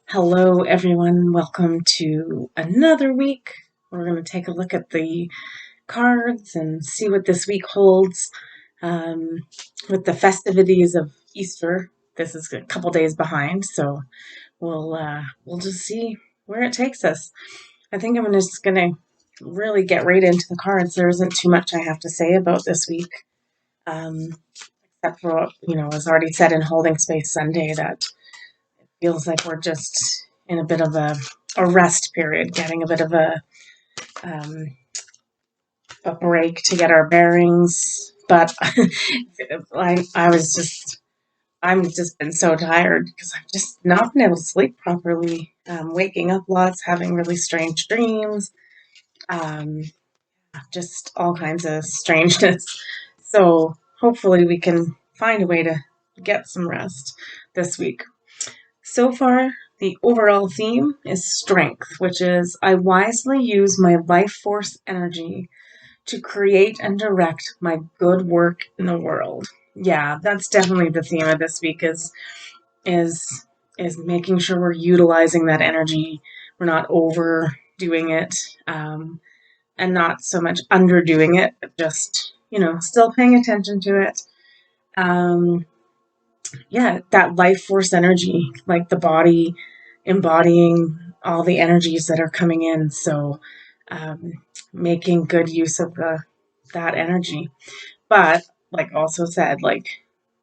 Hello, everyone. Welcome to another week. We're going to take a look at the cards and see what this week holds. Um, with the festivities of Easter, this is a couple days behind, so we'll just see where it takes us. I think I'm just going to really get right into the cards. There isn't too much I have to say about this week, um, except for what was already said in Holding Space Sunday that feels like we're just in a bit of a rest period, getting a bit of um, a break to get our bearings. But I'm just been so tired because I've just not been able to sleep properly. Waking up lots, having really strange dreams, um, just all kinds of strangeness. So hopefully we can find a way to get some rest this week. So far, the overall theme is strength, which is I wisely use my life force energy to create and direct my good work in the world. Yeah, that's definitely the theme of this week is is making sure we're utilizing that energy. We're not overdoing it, and not so much underdoing it, but just still paying attention to it. Um, yeah, that life force energy, like the body embodying all the energies that are coming in. So, um, making good use of that energy. But, like also said, like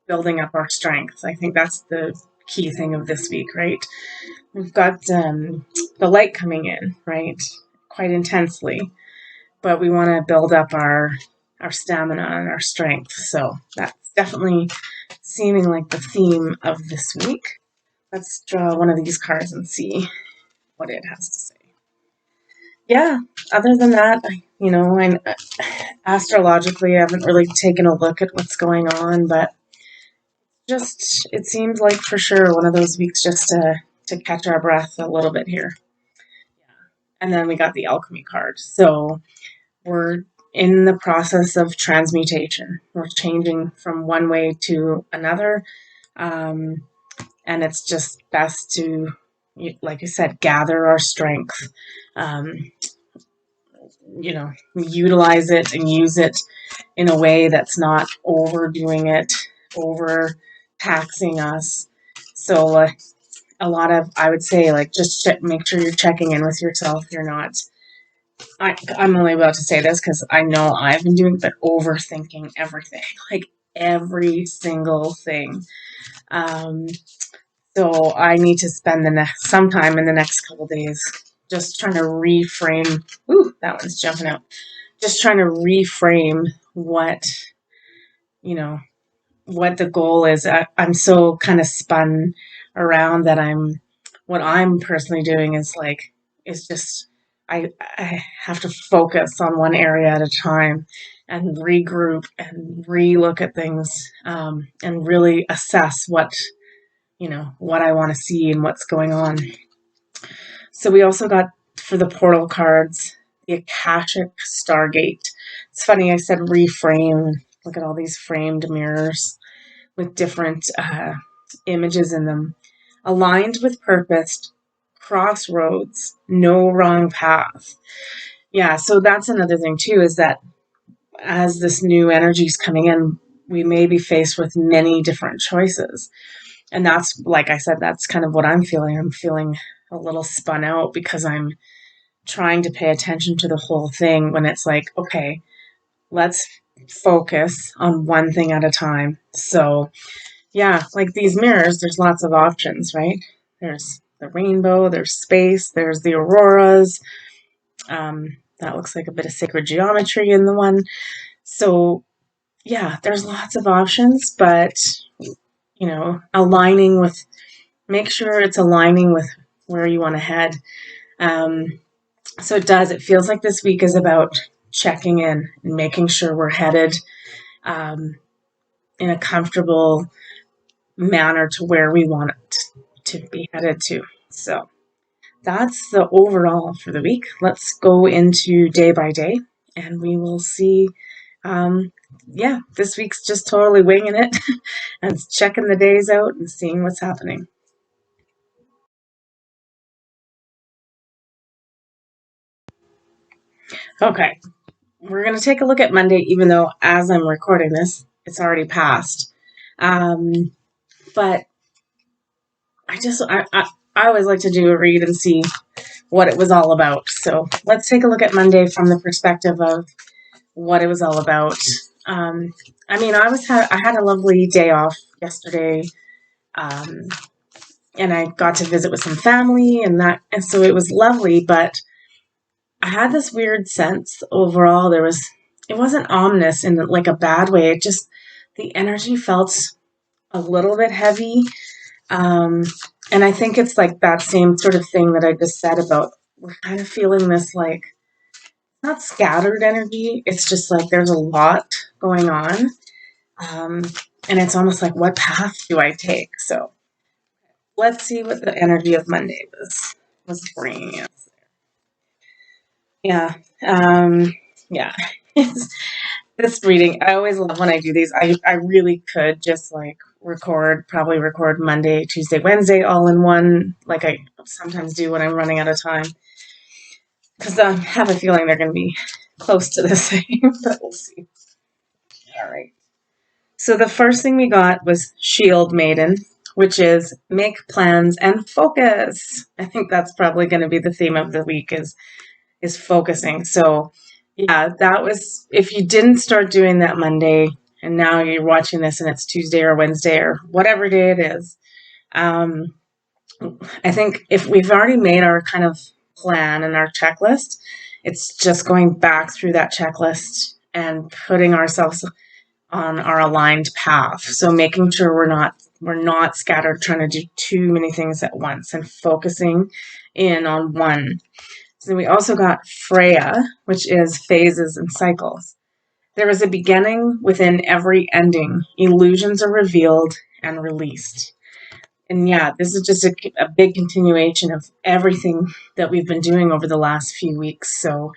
building up our strength. I think that's the key thing of this week, right? We've got the light coming in, right? Quite intensely, but we want to build up our stamina and our strength. So that's definitely seeming like the theme of this week. Let's draw one of these cards and see what it has to say. Yeah, other than that, I astrologically I haven't really taken a look at what's going on, but just it seems like for sure one of those weeks just to catch our breath a little bit here. And then we got the alchemy card. So we're in the process of transmutation. We're changing from one way to another. Um, and it's just best to, like I said, gather our strength, um, utilize it and use it in a way that's not overdoing it, over taxing us. So a lot of, I would say, like just make sure you're checking in with yourself. You're not. I'm only about to say this because I know I've been doing, but overthinking everything, like every single thing. Um, So I need to spend the next some time in the next couple days just trying to reframe. Ooh, that one's jumping out. Just trying to reframe what you know what the goal is. I'm so kind of spun around that what I'm personally doing is just I have to focus on one area at a time and regroup and relook at things, and really assess what I want to see and what's going on. So we also got for the portal cards the Akashic Stargate. It's funny I said reframe. Look at all these framed mirrors with different images in them. Aligned with purpose, crossroads, no wrong path. Yeah, so that's another thing too, is that as this new energy is coming in, we may be faced with many different choices. And that's, like I said, that's kind of what I'm feeling. I'm feeling a little spun out because I'm trying to pay attention to the whole thing when it's like, okay, let's focus on one thing at a time. So, yeah, like these mirrors, there's lots of options, right? There's the rainbow, there's space, there's the auroras. That looks like a bit of sacred geometry in the one. So, yeah, there's lots of options, but, aligning with, make sure it's aligning with where you want to head. Um, so it feels like this week is about checking in and making sure we're headed, um, in a comfortable manner to where we want it to be headed to. So that's the overall for the week. Let's go into day by day and we will see. Yeah, this week's just totally winging it and checking the days out and seeing what's happening. Okay, we're going to take a look at Monday, even though as I'm recording this, it's already passed. But I always like to do a read and see what it was all about. So let's take a look at Monday from the perspective of what it was all about. Um, I had a lovely day off yesterday, um, and I got to visit with some family, and so it was lovely. But I had this weird sense overall. It wasn't ominous in like a bad way. It just the energy felt a little bit heavy. Um, and I think it's like that same sort of thing that I just said about we're kind of feeling this like not scattered energy. It's just like there's a lot going on. Um, and it's almost like, what path do I take? So let's see what the energy of Monday was bringing us. Yeah. Um, yeah. This reading, I always love when I do these. I really could just like probably record Monday, Tuesday, Wednesday all in one, like I sometimes do when I'm running out of time. Because I have a feeling they're going to be close to the same, but we'll see. All right. So the first thing we got was Shield Maiden, which is make plans and focus. I think that's probably going to be the theme of the week is focusing. So yeah, that was if you didn't start doing that Monday and now you're watching this and it's Tuesday or Wednesday or whatever day it is. Um, I think if we've already made our kind of plan and our checklist, it's just going back through that checklist and putting ourselves on our aligned path. So making sure we're not scattered trying to do too many things at once and focusing in on one. So we also got Freya, which is phases and cycles. There is a beginning within every ending. Illusions are revealed and released. And yeah, this is just a big continuation of everything that we've been doing over the last few weeks. So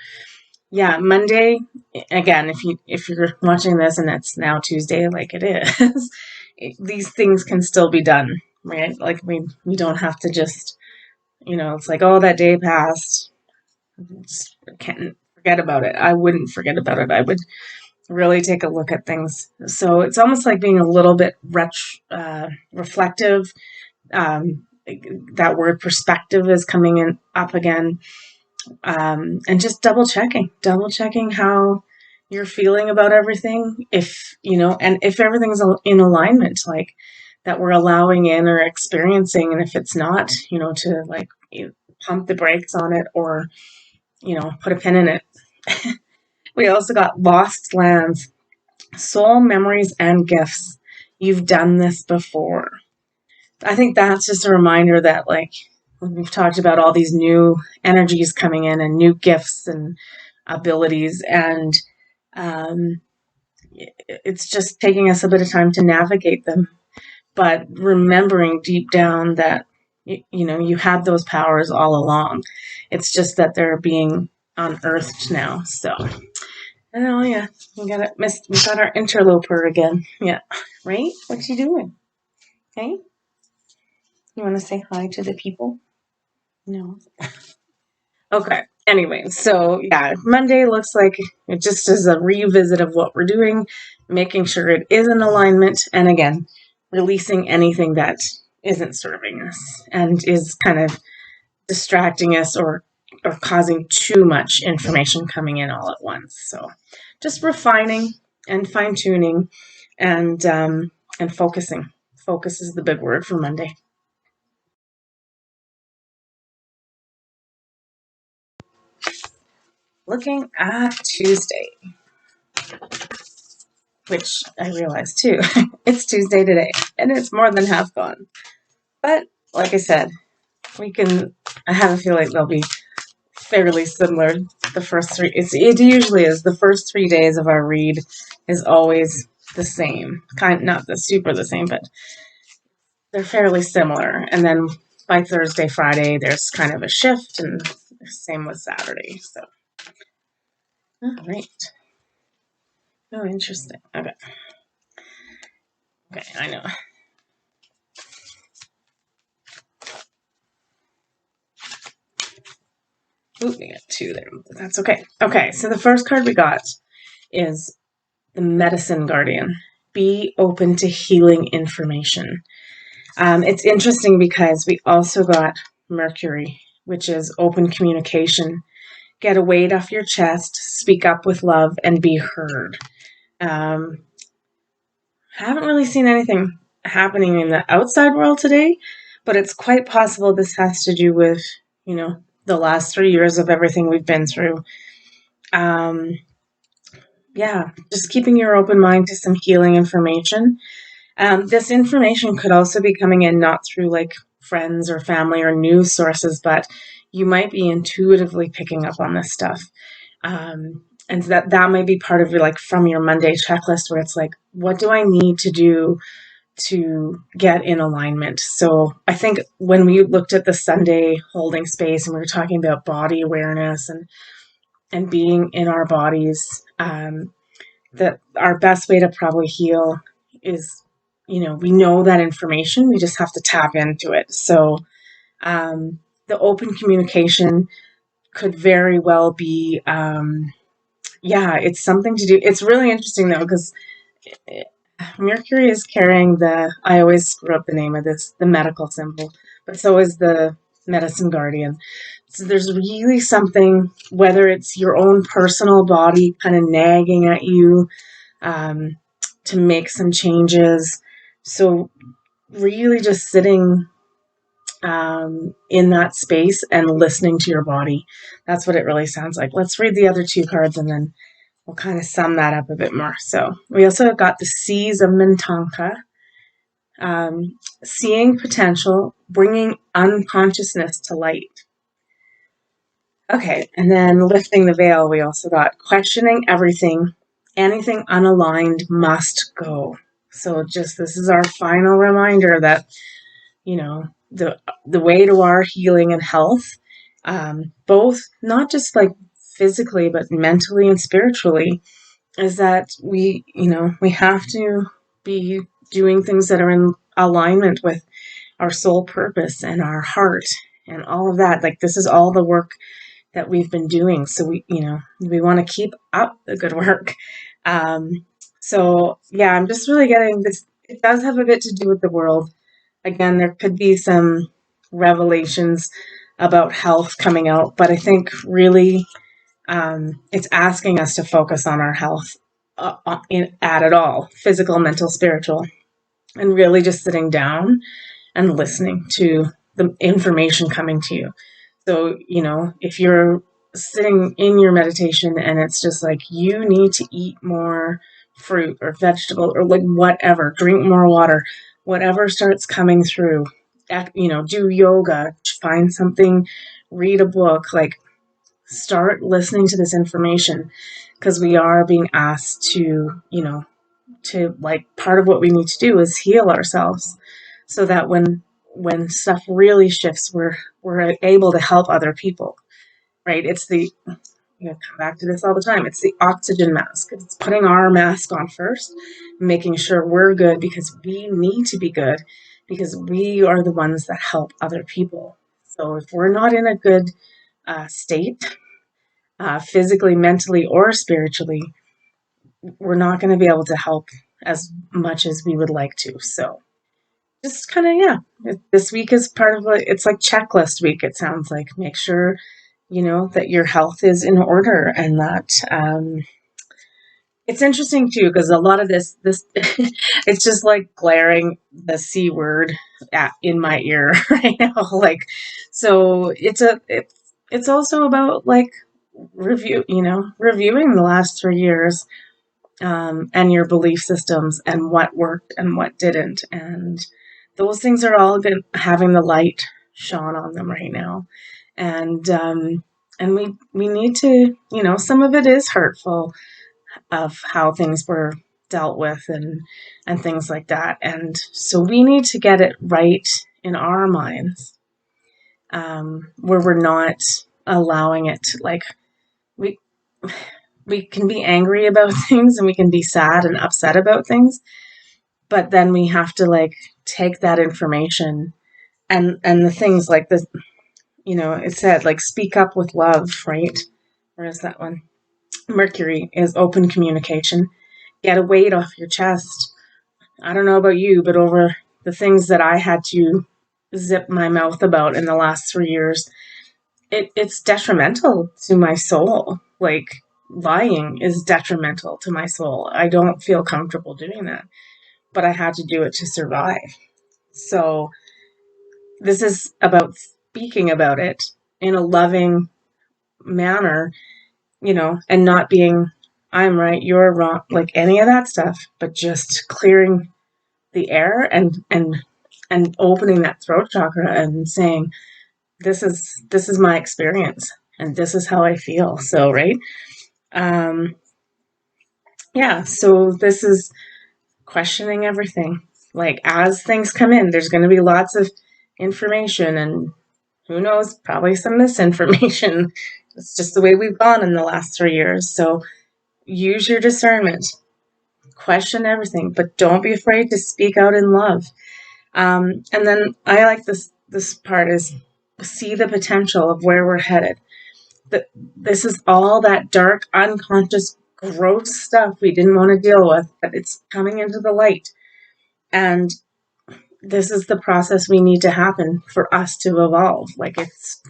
yeah, Monday again. If you're watching this and it's now Tuesday, like it is, these things can still be done, right? Like we don't have to just it's like oh that day passed, just can't forget about it. I wouldn't forget about it. I would really take a look at things. So it's almost like being a little bit reflective. That word perspective is coming in up again. And just double checking how you're feeling about everything. If, and if everything's in alignment, like that we're allowing in or experiencing. And if it's not, to like pump the brakes on it or, put a pin in it. We also got lost lands, soul memories and gifts. You've done this before. I think that's just a reminder that like we've talked about all these new energies coming in and new gifts and abilities and um, it's just taking us a bit of time to navigate them, but remembering deep down that you had those powers all along. It's just that they're being unearthed now. So I know, yeah, we got our interloper again. Yeah, right. What you doing? Hey, you want to say hi to the people? No. Okay. Anyway, so yeah, Monday looks like it just is a revisit of what we're doing, making sure it is in alignment, and again, releasing anything that isn't serving us and is kind of distracting us or causing too much information coming in all at once. So, just refining and fine tuning, and focusing. Focus is the big word for Monday. Looking at Tuesday, which I realized too. It's Tuesday today, and it's more than half gone. But like I said, we can. I have a feeling they'll be fairly similar. The first three, it usually is. The first 3 days of our read is always the same. Not the super the same, but they're fairly similar. And then by Thursday, Friday, there's kind of a shift, and same with Saturday. So, all right. Oh, interesting. Okay. Okay, I know. moving it to there. That's okay. Okay, so the first card we got is the Medicine Guardian. Be open to healing information. It's interesting because we also got Mercury, which is open communication. Get a weight off your chest, speak up with love, and be heard. Haven't really seen anything happening in the outside world today, but it's quite possible this has to do with, the last 3 years of everything we've been through. Yeah, just keeping your open mind to some healing information. This information could also be coming in not through like friends or family or news sources, but you might be intuitively picking up on this stuff. And that might be part of your, like, from your Monday checklist, where it's like, what do I need to do to get in alignment? So I think when we looked at the Sunday holding space and we were talking about body awareness and being in our bodies, that our best way to probably heal is, we know that information, we just have to tap into it. So the open communication could very well be, it's something to do. It's really interesting though, because Mercury is carrying I always screw up the name of this, the medical symbol, but so is the Medicine Guardian. So there's really something, whether it's your own personal body kind of nagging at you to make some changes. So really just sitting in that space and listening to your body. That's what it really sounds like. Let's read the other two cards and then we'll kind of sum that up a bit more. So we also got the Seas of Mintanka, seeing potential, bringing unconsciousness to light. Okay, and then lifting the veil, we also got questioning everything. Anything unaligned must go. So just this is our final reminder that, the way to our healing and health, both not just like physically, but mentally and spiritually, is that we have to be doing things that are in alignment with our soul purpose and our heart and all of that. Like, this is all the work that we've been doing. So we want to keep up the good work. So yeah, I'm just really getting this. It does have a bit to do with the world. Again, there could be some revelations about health coming out, but I think really it's asking us to focus on our health at it all, physical, mental, spiritual, and really just sitting down and listening to the information coming to you. So, if you're sitting in your meditation and it's just like, you need to eat more fruit or vegetable or like whatever, drink more water, whatever starts coming through, do yoga, find something, read a book, like start listening to this information, because we are being asked to like, part of what we need to do is heal ourselves so that when stuff really shifts, we're able to help other people, right? It's come back to this all the time. It's the oxygen mask. It's putting our mask on first, making sure we're good, because we need to be good, because we are the ones that help other people. So if we're not in a good state, physically, mentally, or spiritually, we're not going to be able to help as much as we would like to. So just kind of, this week is part of it's like checklist week. It sounds like, make sure, that your health is in order, and that, it's interesting too, because a lot of this, it's just like glaring the C word in my ear right now. Like, so it's also about like reviewing the last 3 years, and your belief systems and what worked and what didn't. And those things are all having the light shone on them right now. And we need to, some of it is hurtful of how things were dealt with and things like that. And so we need to get it right in our minds, where we're not allowing it to, like, we can be angry about things and we can be sad and upset about things, but then we have to like take that information and the things like this. it said like speak up with love, right? Where is that one? Mercury is open communication. Get a weight off your chest. I don't know about you, but over the things that I had to zip my mouth about in the last 3 years, it's detrimental to my soul. Like lying is detrimental to my soul. I don't feel comfortable doing that, but I had to do it to survive. So this is about speaking about it in a loving manner, and not being, I'm right, you're wrong, like any of that stuff, but just clearing the air and opening that throat chakra and saying, this is my experience and this is how I feel. So, right. Um, yeah. So this is questioning everything. Like as things come in, there's going to be lots of information and who knows, probably some misinformation. It's just the way we've gone in the last 3 years. So use your discernment, question everything, but don't be afraid to speak out in love. And then I like this part is see the potential of where we're headed. This is all that dark, unconscious, gross stuff we didn't want to deal with, but it's coming into the light. And this is the process we need to happen for us to evolve. Like it's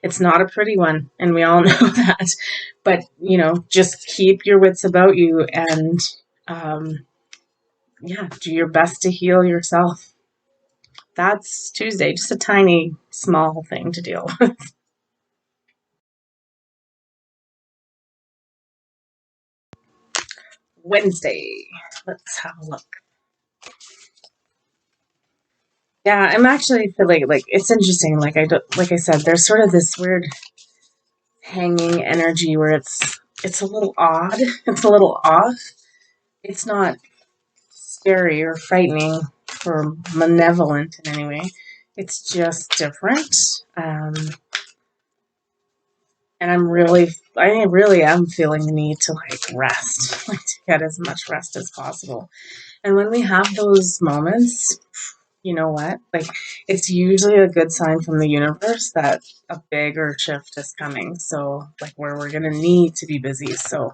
it's not a pretty one, and we all know that. But just keep your wits about you, and yeah, do your best to heal yourself. That's Tuesday, just a tiny, small thing to deal with. Wednesday. Let's have a look. Yeah, I'm actually feeling like it's interesting. Like like I said, there's sort of this weird hanging energy where it's a little odd. It's a little off. It's not scary or frightening or malevolent in any way. It's just different. Um, and I really am feeling the need to like rest, like to get as much rest as possible. And when we have those moments, you know what? Like, it's usually a good sign from the universe that a bigger shift is coming. So, like, where we're going to need to be busy. So,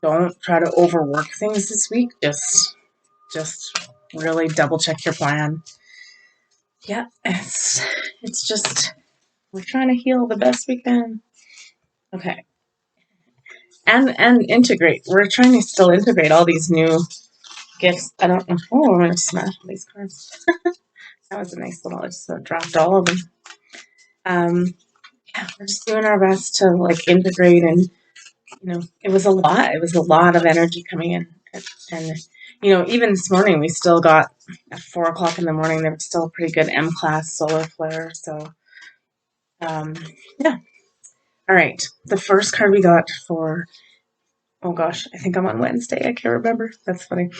don't try to overwork things this week. Just really double check your plan. Yeah, it's just we're trying to heal the best we can. Okay. And integrate. We're trying to still integrate all these new gifts. I don't know. Oh, I'm gonna smash these cards. That was a nice little. I just dropped all of them. Yeah, we're just doing our best to like integrate, and it was a lot. It was a lot of energy coming in, and even this morning we still got at 4 o'clock in the morning. There was still a pretty good M class solar flare. So, um, yeah. All right. The first card we got for, oh gosh, I think I'm on Wednesday. I can't remember. That's funny.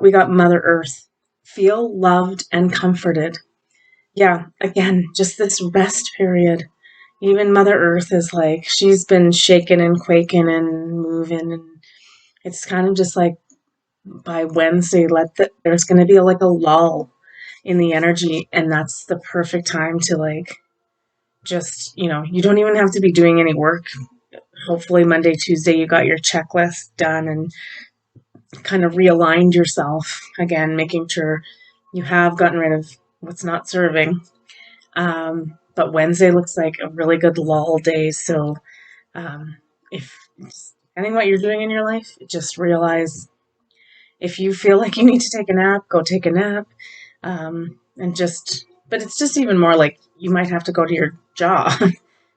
We got Mother Earth. Feel loved and comforted. Yeah, again, just this rest period. Even Mother Earth is like, she's been shaking and quaking and moving. And it's kind of just like by Wednesday, there's going to be like a lull in the energy. And that's the perfect time to like, just, you don't even have to be doing any work. Hopefully Monday, Tuesday, you got your checklist done and kind of realigned yourself again, making sure you have gotten rid of what's not serving. But Wednesday looks like a really good lull day. So if depending what you're doing in your life, just realize if you feel like you need to take a nap, go take a nap. But it's just even more like you might have to go to your job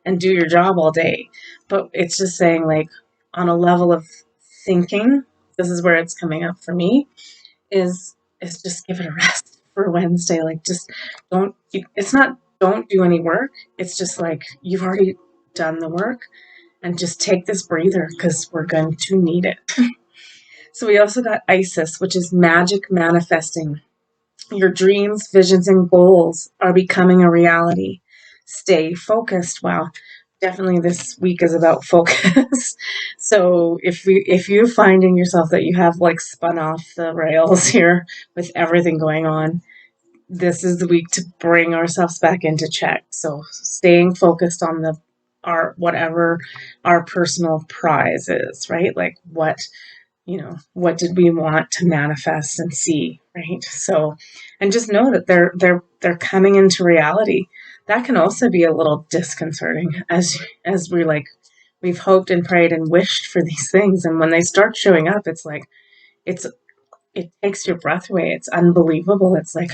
and do your job all day. But it's just saying like on a level of thinking, this is where it's coming up for me, is just give it a rest for Wednesday. Like just it's not don't do any work. It's just like you've already done the work and just take this breather because we're going to need it. So we also got Isis, which is magic manifesting. Your dreams, visions, and goals are becoming a reality. Stay focused. Wow. Definitely this week is about focus. So if you're finding yourself that you have like spun off the rails here with everything going on, this is the week to bring ourselves back into check. So staying focused on our whatever our personal prize is, right? Like what did we want to manifest and see, right? So, and just know that they're coming into reality. That can also be a little disconcerting as we're like we've hoped and prayed and wished for these things, and when they start showing up, it's like it's it takes your breath away. It's unbelievable. It's like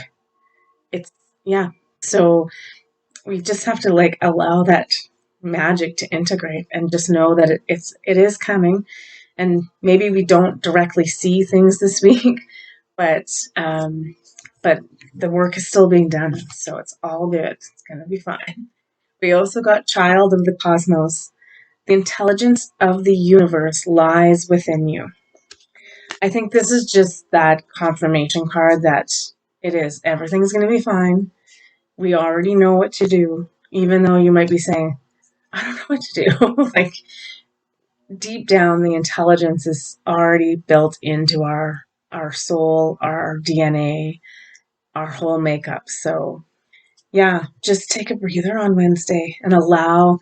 it's yeah. So we just have to like allow that magic to integrate and just know that it is coming, and maybe we don't directly see things this week, but um, but the work is still being done, so it's all good. It's gonna be fine. We also got Child of the Cosmos. The intelligence of the universe lies within you. I think this is just that confirmation card that it is. Everything's gonna be fine. We already know what to do, even though you might be saying, I don't know what to do. Like deep down, the intelligence is already built into our soul, our DNA, our whole makeup. So yeah, just take a breather on Wednesday and allow,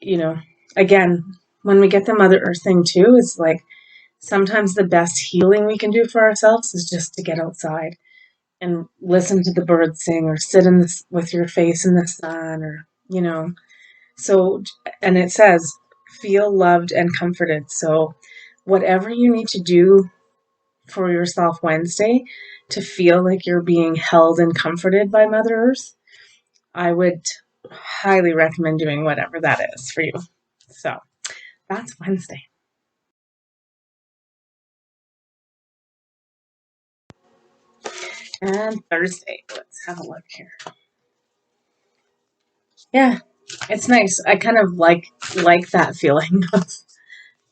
you know, again, when we get the Mother Earth thing too, it's like sometimes the best healing we can do for ourselves is just to get outside and listen to the birds sing or sit in this with your face in the sun or, So, and it says, feel loved and comforted. So, whatever you need to do for yourself Wednesday to feel like you're being held and comforted by Mother Earth, I would highly recommend doing whatever that is for you. So, that's Wednesday. And Thursday, let's have a look here. Yeah, it's nice. I kind of like that feeling of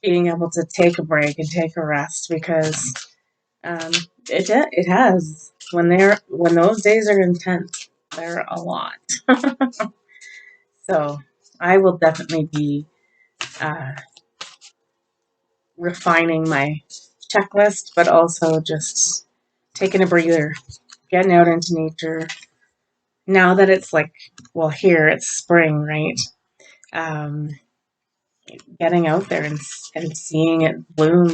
being able to take a break and take a rest because it has when those days are intense, they're a lot. So I will definitely be uh, refining my checklist, but also just taking a breather, getting out into nature. Now that it's like, well, here it's spring, right? Um, Getting out there and seeing it bloom.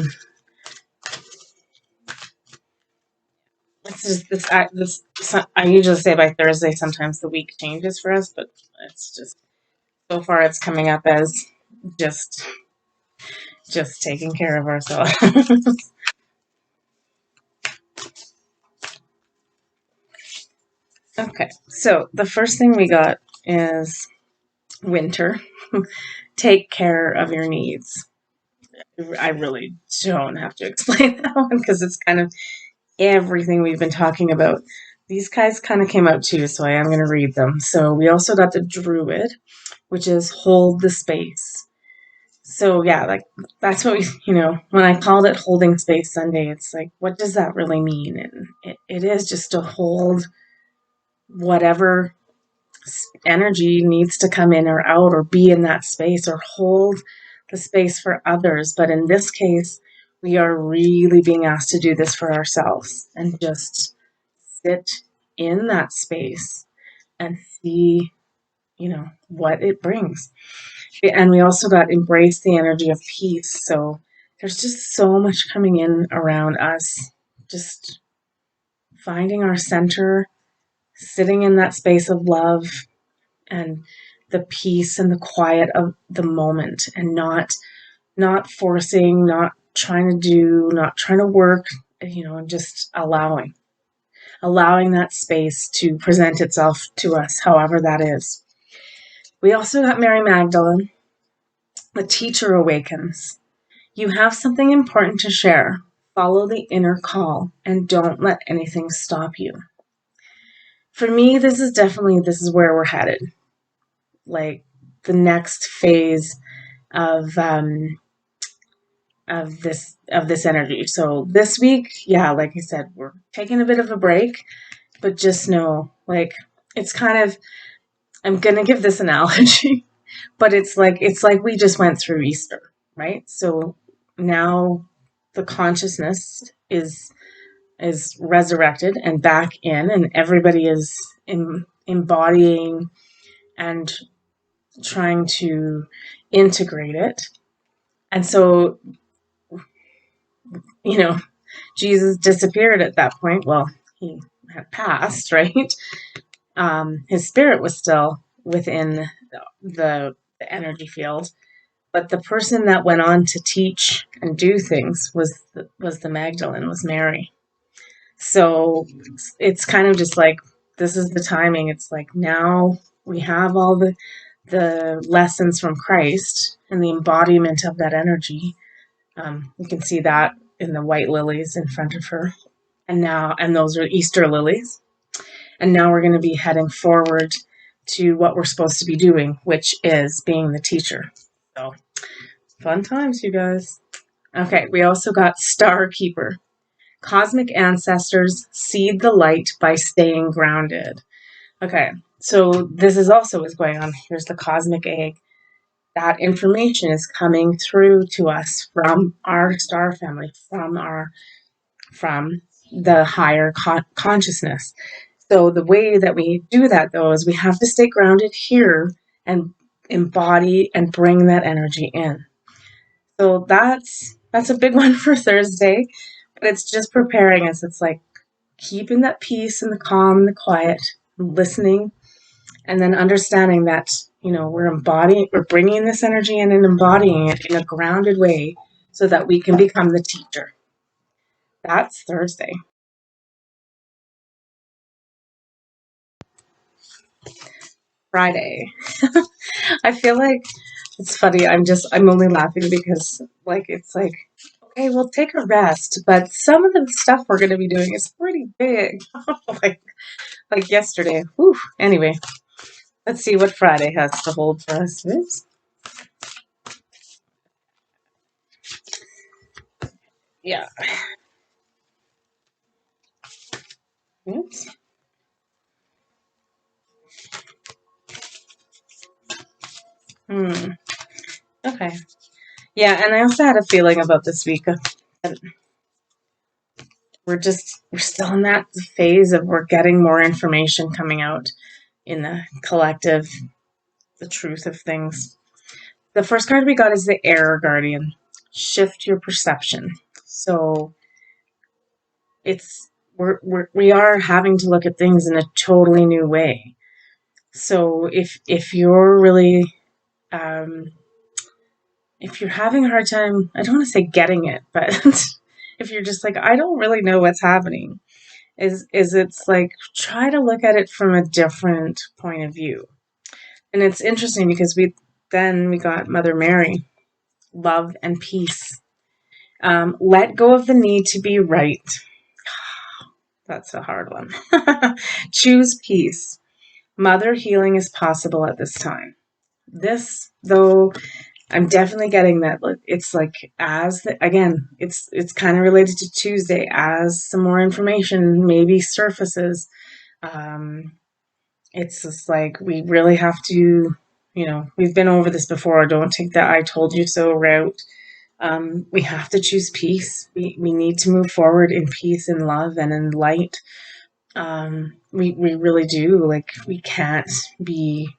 It's just I usually say by Thursday. Sometimes the week changes for us, but it's just so far it's coming up as just just taking care of ourselves. Okay, so the first thing we got is winter. Take care of your needs. I really don't have to explain that one because it's kind of everything we've been talking about. These guys kind of came out too, so I am going to read them. So we also got the Druid, which is hold the space. So yeah, like that's what when I called it holding space Sunday, it's like, what does that really mean? And it is just to hold whatever energy needs to come in or out or be in that space or hold the space for others. But in this case, we are really being asked to do this for ourselves and just sit in that space and see, what it brings. And we also got embrace the energy of peace. So there's just so much coming in around us, just finding our center, sitting in that space of love and the peace and the quiet of the moment and not forcing, not trying to do, not trying to work, and just allowing that space to present itself to us, however that is. We also got Mary Magdalene. The teacher awakens. You have something important to share. Follow the inner call and don't let anything stop you. For me, this is where we're headed. Like the next phase of of this energy. So this week, yeah, like I said, we're taking a bit of a break, but just know, like, it's kind of, I'm gonna give this analogy, but it's like we just went through Easter, right? So now the consciousness is is resurrected and back in, and everybody is embodying and trying to integrate it. And so, Jesus disappeared at that point. Well, he had passed, right? His spirit was still within the energy field, but the person that went on to teach and do things was the Magdalene, was Mary. So it's kind of just like, this is the timing. It's like, now we have all the lessons from Christ and the embodiment of that energy. You can see that in the white lilies in front of her. And those are Easter lilies. And now we're going to be heading forward to what we're supposed to be doing, which is being the teacher. So fun times, you guys. Okay, we also got Star Keeper. Cosmic ancestors seed the light by staying grounded. Okay, so this is also what's going on. Here's the cosmic egg. That information is coming through to us from our star family, from the higher consciousness. So the way that we do that, though, is we have to stay grounded here and embody and bring that energy in. So that's a big one for Thursday, but it's just preparing us. It's like keeping that peace and the calm and the quiet, listening, and then understanding that, we're bringing this energy in and embodying it in a grounded way so that we can become the teacher. That's Thursday. Friday. I feel like it's funny. I'm only laughing because it's like, okay, we'll take a rest, but some of the stuff we're going to be doing is pretty big. like yesterday. Whew. Anyway, let's see what Friday has to hold for us. Oops. Yeah. Oops. Okay. Yeah, and I also had a feeling about this week that we're still in that phase of we're getting more information coming out in the collective, the truth of things. The first card we got is the Air Guardian. Shift your perception. So we are having to look at things in a totally new way. So if you're really if you're having a hard time, I don't want to say getting it, but if you're just like, I don't really know what's happening, is it's like, try to look at it from a different point of view. And it's interesting because we got Mother Mary, love and peace. Let go of the need to be right. That's a hard one. Choose peace. Mother healing is possible at this time. This, though, I'm definitely getting that. It's like, again, it's kind of related to Tuesday. As some more information maybe surfaces, it's just like, we really have to, we've been over this before. Don't take that I told you so route. We have to choose peace. We need to move forward in peace and love and in light. We really do. Like, we can't be,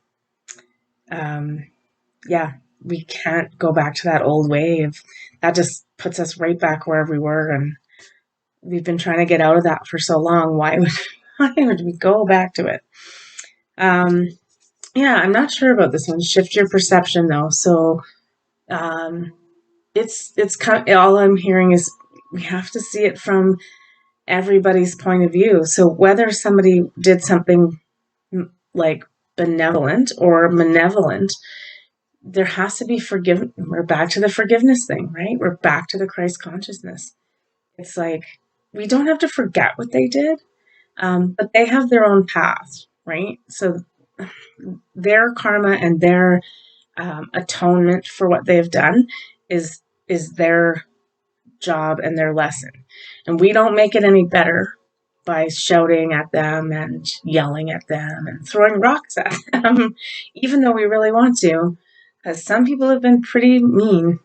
we can't go back to that old way of that. Just puts us right back wherever we were, and we've been trying to get out of that for so long. Why would we go back to it? Yeah, I'm not sure about this one. Shift your perception, though. So it's kind of, all I'm hearing is we have to see it from everybody's point of view. So whether somebody did something like benevolent or malevolent, there has to be forgiveness. We're back to the forgiveness thing, right? We're back to the Christ consciousness. It's like, we don't have to forget what they did, but they have their own path, right? So their karma and their atonement for what they've done is their job and their lesson. And we don't make it any better by shouting at them and yelling at them and throwing rocks at them, even though we really want to, because some people have been pretty mean.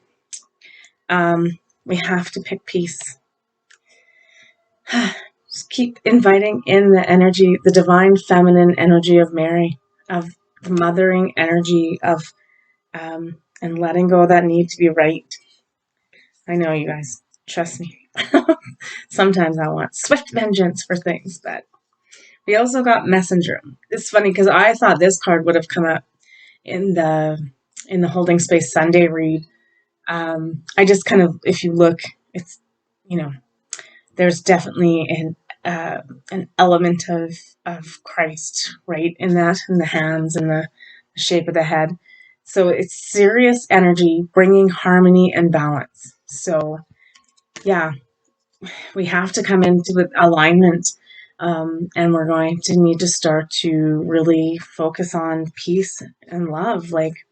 We have to pick peace. Just keep inviting in the energy, the divine feminine energy of Mary, of the mothering energy of, and letting go of that need to be right. I know you guys, trust me. Sometimes I want swift vengeance for things, but we also got messenger. It's funny because I thought this card would have come up in the Holding Space Sunday read. I just kind of, if you look, it's, you know, there's definitely an element of Christ right in that, in the hands and the shape of the head. So it's serious energy, bringing harmony and balance. So yeah, we have to come into alignment, and we're going to need to start to really focus on peace and love. Like,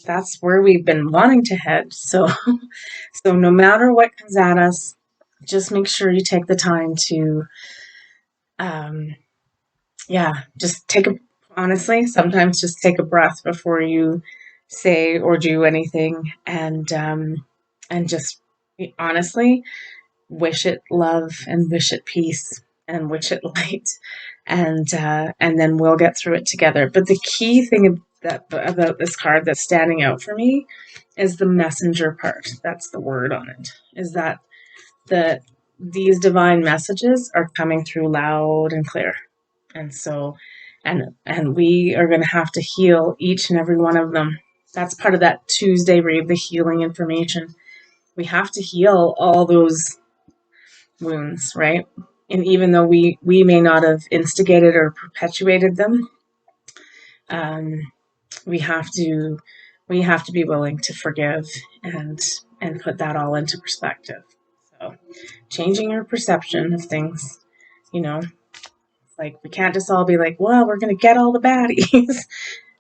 that's where we've been wanting to head. So so no matter what comes at us, just make sure you take the time to, um, yeah, just honestly, sometimes just take a breath before you say or do anything, and just honestly wish it love and wish it peace and wish it light, and then we'll get through it together. But the key thing about this card that's standing out for me is the messenger part. That's the word on it. Is that these divine messages are coming through loud and clear, and so and we are going to have to heal each and every one of them. That's part of that Tuesday read, the healing information. We have to heal all those wounds, right? And even though we may not have instigated or perpetuated them, um, we have to be willing to forgive and put that all into perspective. So changing your perception of things, you know, like we can't just all be like, well, we're going to get all the baddies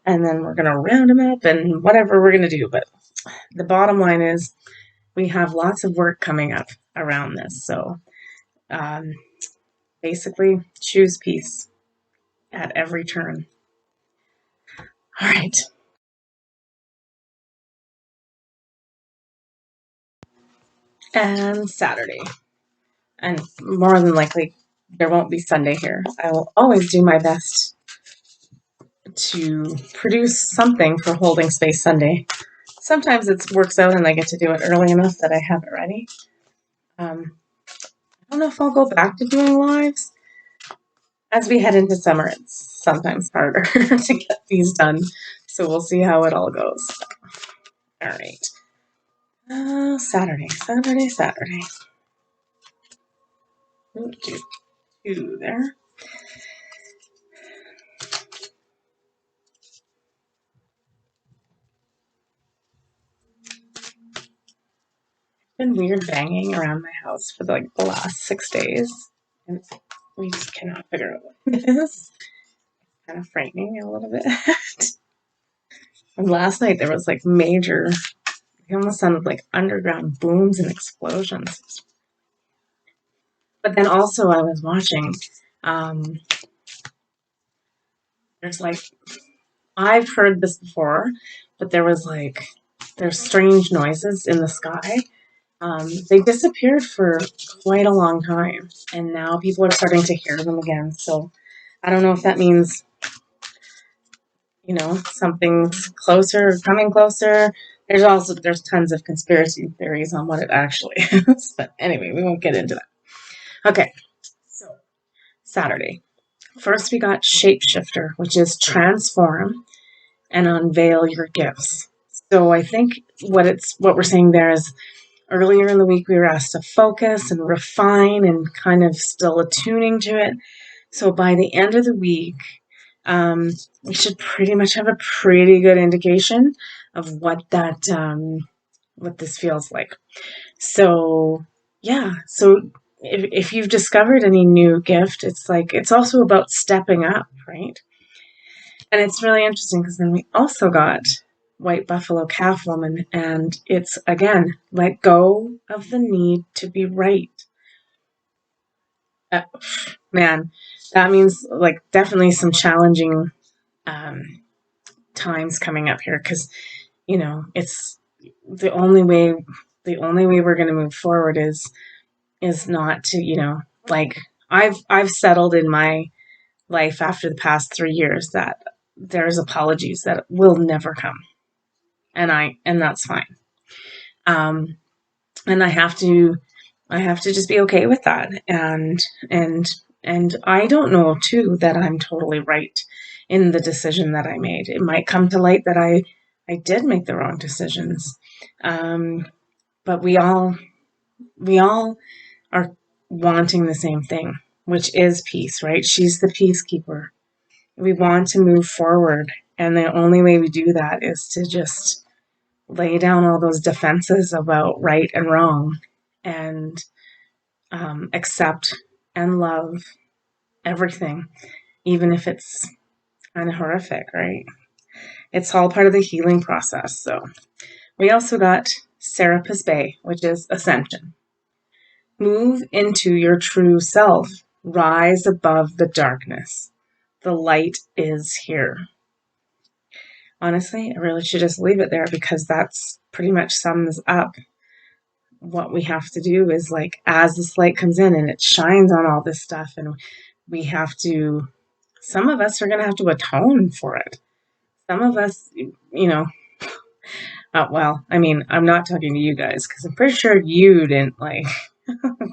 and then we're going to round them up and whatever we're going to do. But the bottom line is we have lots of work coming up around this. So um, basically, choose peace at every turn. All right. And Saturday. And more than likely, there won't be Sunday here. I will always do my best to produce something for Holding Space Sunday. Sometimes it works out and I get to do it early enough that I have it ready. I don't know if I'll go back to doing lives. As we head into summer, it's sometimes harder to get these done. So we'll see how it all goes. All right. Saturday. Two there. Been weird banging around my house for like the last 6 days, and we just cannot figure out what it is. Kind of frightening a little bit. And last night there was like major, it almost sounded like underground booms and explosions. But then also I was watching, um, there's like, I've heard this before, but there's strange noises in the sky. They disappeared for quite a long time, and now people are starting to hear them again. So I don't know if that means, something's closer or coming closer. There's tons of conspiracy theories on what it actually is. But anyway, we won't get into that. Okay, so Saturday. First we got Shapeshifter, which is transform and unveil your gifts. So I think what we're saying there is earlier in the week we were asked to focus and refine and kind of still attuning to it. So by the end of the week, we should pretty much have a pretty good indication of what this feels like. So yeah, so if you've discovered any new gift, it's also about stepping up, right? And it's really interesting because then we also got White Buffalo Calf Woman, and it's again, let go of the need to be right. Uh, Man, that means like definitely some challenging um, times coming up here because it's the only way we're going to move forward is not to Like I've settled in my life after the past 3 years that there's apologies that will never come, and that's fine. Um, and I have to just be okay with that. And and I don't know too that I'm totally right in the decision that I made. It might come to light that I did make the wrong decisions. Um, but we all are wanting the same thing, which is peace, right? She's the peacekeeper. We want to move forward, and the only way we do that is to just lay down all those defenses about right and wrong, and accept and love everything, even if it's kind of horrific, right? It's all part of the healing process. So we also got Serapis Bay, which is ascension. Move into your true self. Rise above the darkness. The light is here. Honestly, I really should just leave it there because that's pretty much sums up what we have to do is like as this light comes in and it shines on all this stuff, and we have to, some of us are going to have to atone for it. Some of us, well, I mean, I'm not talking to you guys because I'm pretty sure you didn't like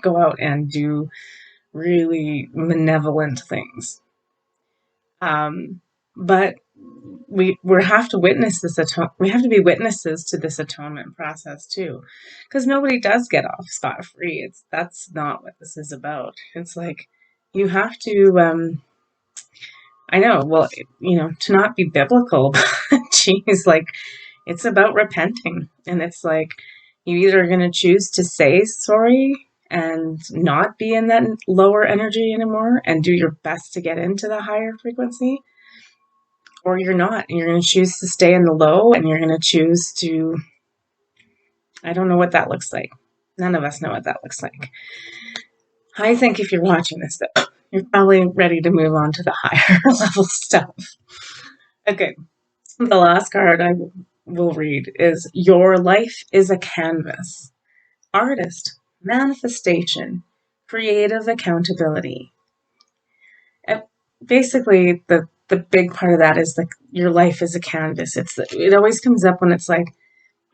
go out and do really malevolent things. But we have to witness this we have to be witnesses to this atonement process too, because nobody does get off scot free. That's not what this is about. It's like you have to. I know. Well, to not be biblical, but geez, like it's about repenting, and it's like you either are going to choose to say sorry and not be in that lower energy anymore and do your best to get into the higher frequency, or you're not, and you're going to choose to stay in the low, and you're going to choose to, I don't know what that looks like. None of us know what that looks like. I think if you're watching this, though, you're probably ready to move on to the higher level stuff. Okay, the last card I will read is Your Life is a Canvas. Artist, manifestation, creative accountability. And basically, the big part of that is like your life is a canvas. It always comes up when it's like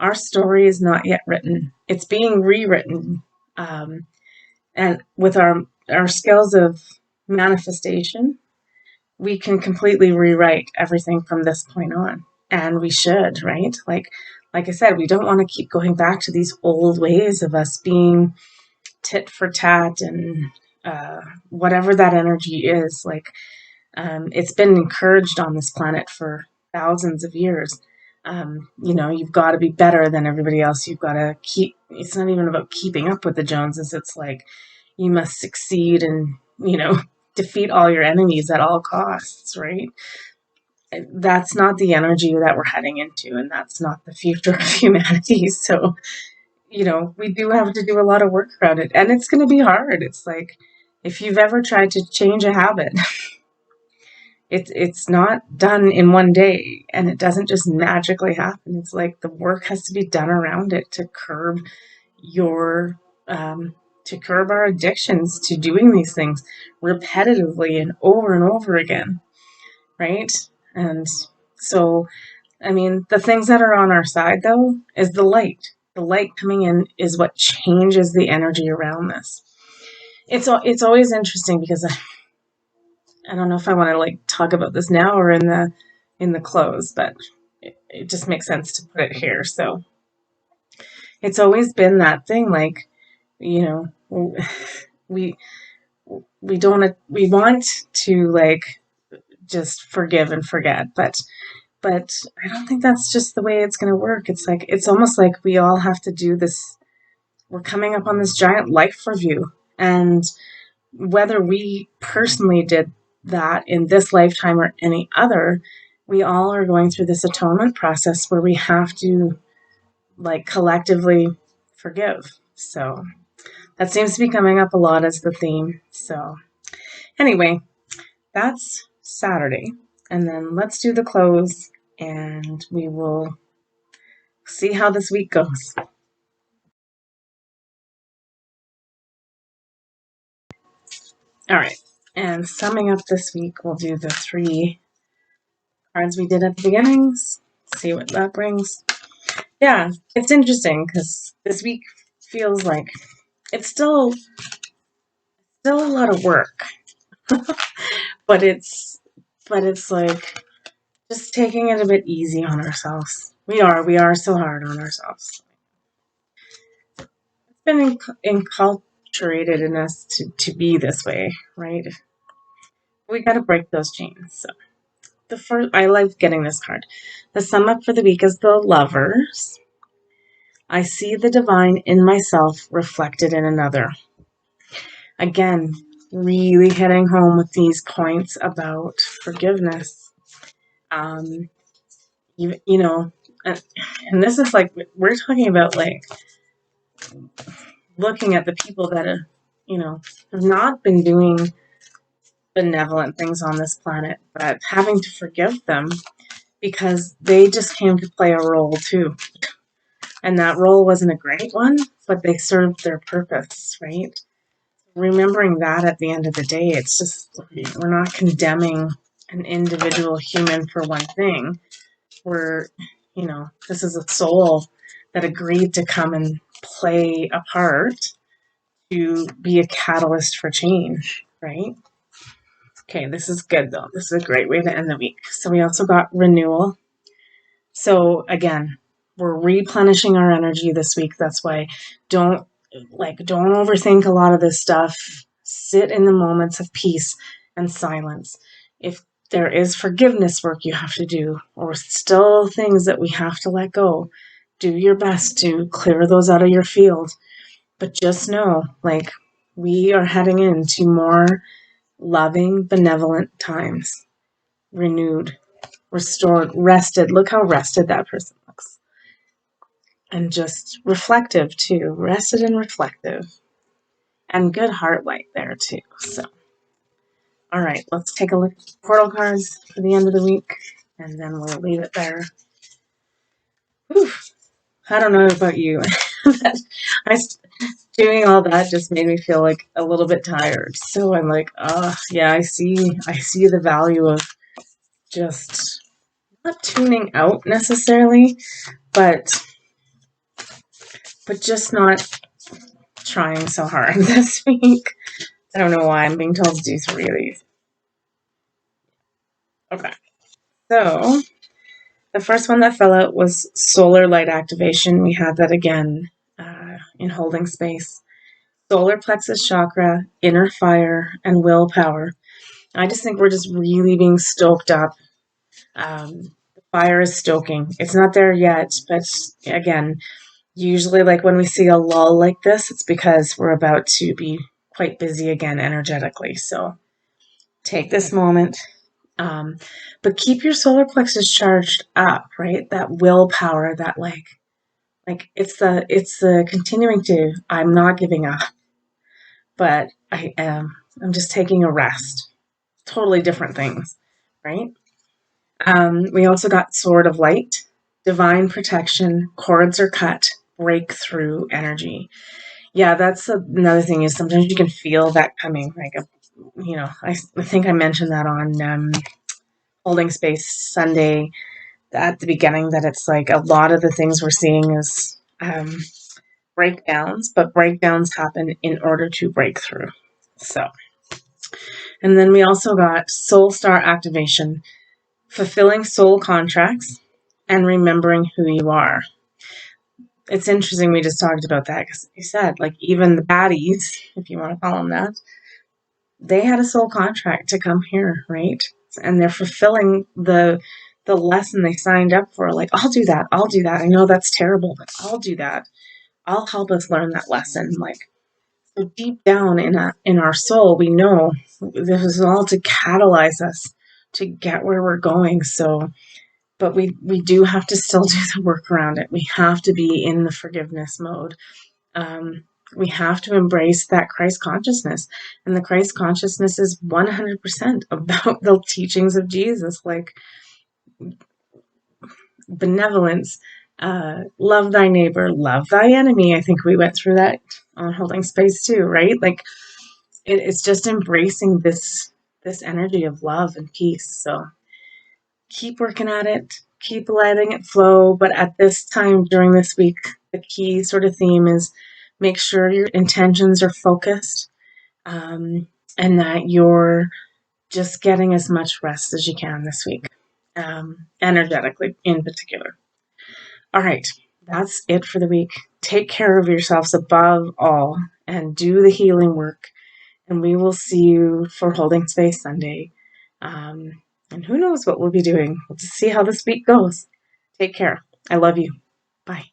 our story is not yet written. It's being rewritten. And with our skills of manifestation, we can completely rewrite everything from this point on. And we should, right? Like I said, we don't want to keep going back to these old ways of us being tit for tat and whatever that energy is. Like it's been encouraged on this planet for thousands of years. You've got to be better than everybody else. You've got to it's not even about keeping up with the Joneses. It's like you must succeed and, defeat all your enemies at all costs, right? That's not the energy that we're heading into, and that's not the future of humanity. So, we do have to do a lot of work around it, and it's going to be hard. It's like if you've ever tried to change a habit, it's not done in one day, and it doesn't just magically happen. It's like the work has to be done around it to curb your to curb our addictions to doing these things repetitively and over again, right? And so, I mean, the things that are on our side though is the light. The light coming in is what changes the energy around this. It's always interesting because I don't know if I want to like talk about this now or in the close, but it just makes sense to put it here. So it's always been that thing, like, you know, we we want to like just forgive and forget, but I don't think that's just the way it's going to work. It's like it's almost like we all have to do this. We're coming up on this giant life review, and whether we personally did that in this lifetime or any other, we all are going through this atonement process where we have to like collectively forgive. So that seems to be coming up a lot as the theme. So anyway, that's Saturday. And then let's do the close and we will see how this week goes. All right. And summing up this week, we'll do the 3 cards we did at the beginnings. See what that brings. Yeah, it's interesting because this week feels like it's still a lot of work, but it's like just taking it a bit easy on ourselves. We are so hard on ourselves. It's been enculturated in us to be this way, right? We got to break those chains. So the first, I like getting this card. The sum up for the week is the Lovers. I see the divine in myself reflected in another. Again, really hitting home with these points about forgiveness. Um, you know, and this is like, we're talking about like looking at the people that have, have not been doing benevolent things on this planet, but having to forgive them because they just came to play a role too. And that role wasn't a great one, but they served their purpose, right? Remembering that at the end of the day, it's just, we're not condemning an individual human for one thing. We're, this is a soul that agreed to come and play a part to be a catalyst for change, right? Okay, this is good though. This is a great way to end the week. So we also got renewal. So again, we're replenishing our energy this week. That's why don't overthink a lot of this stuff. Sit in the moments of peace and silence. If there is forgiveness work you have to do, or still things that we have to let go, do your best to clear those out of your field. But just know, we are heading into more loving, benevolent times. Renewed, restored, rested. Look how rested that person looks. And just reflective too. Rested and reflective. And good heart light there too. So, all right, let's take a look at portal cards for the end of the week. And then we'll leave it there. Whew. I don't know about you. Doing all that just made me feel like a little bit tired. So I'm like, yeah, I see the value of just not tuning out necessarily, but just not trying so hard this week. I don't know why I'm being told to do 3 of these. Okay. So the first one that fell out was solar light activation. We had that again in holding space. Solar plexus chakra, inner fire, and willpower. I just think we're just really being stoked up. The fire is stoking. It's not there yet, but again, usually like when we see a lull like this, it's because we're about to be quite busy again energetically. So take this moment, but keep your solar plexus charged up, right? That willpower, that it's the continuing to, I'm not giving up, but I am. I'm just taking a rest. Totally different things, right? We also got Sword of Light, divine protection, cords are cut, breakthrough energy. Yeah, that's another thing is sometimes you can feel that coming. I think I mentioned that on Holding Space Sunday at the beginning, that it's like a lot of the things we're seeing is breakdowns, but breakdowns happen in order to break through. So, and then we also got Soul Star activation, fulfilling soul contracts and remembering who you are. It's interesting we just talked about that because you said, even the baddies, if you want to call them that, they had a soul contract to come here, right? And they're fulfilling the lesson they signed up for. Like, I'll do that. I know that's terrible, but I'll do that. I'll help us learn that lesson. So deep down in our soul, we know this is all to catalyze us to get where we're going. So, but we do have to still do the work around it. We have to be in the forgiveness mode. We have to embrace that Christ consciousness. And the Christ consciousness is 100% about the teachings of Jesus, like benevolence, love thy neighbor, love thy enemy. I think we went through that on Holding Space too, right? it's just embracing this energy of love and peace. So keep working at it, keep letting it flow. But at this time during this week, the key sort of theme is make sure your intentions are focused, and that you're just getting as much rest as you can this week, energetically in particular. All right, that's it for the week. Take care of yourselves above all and do the healing work. And we will see you for Holding Space Sunday. And who knows what we'll be doing. We'll just see how this week goes. Take care. I love you. Bye.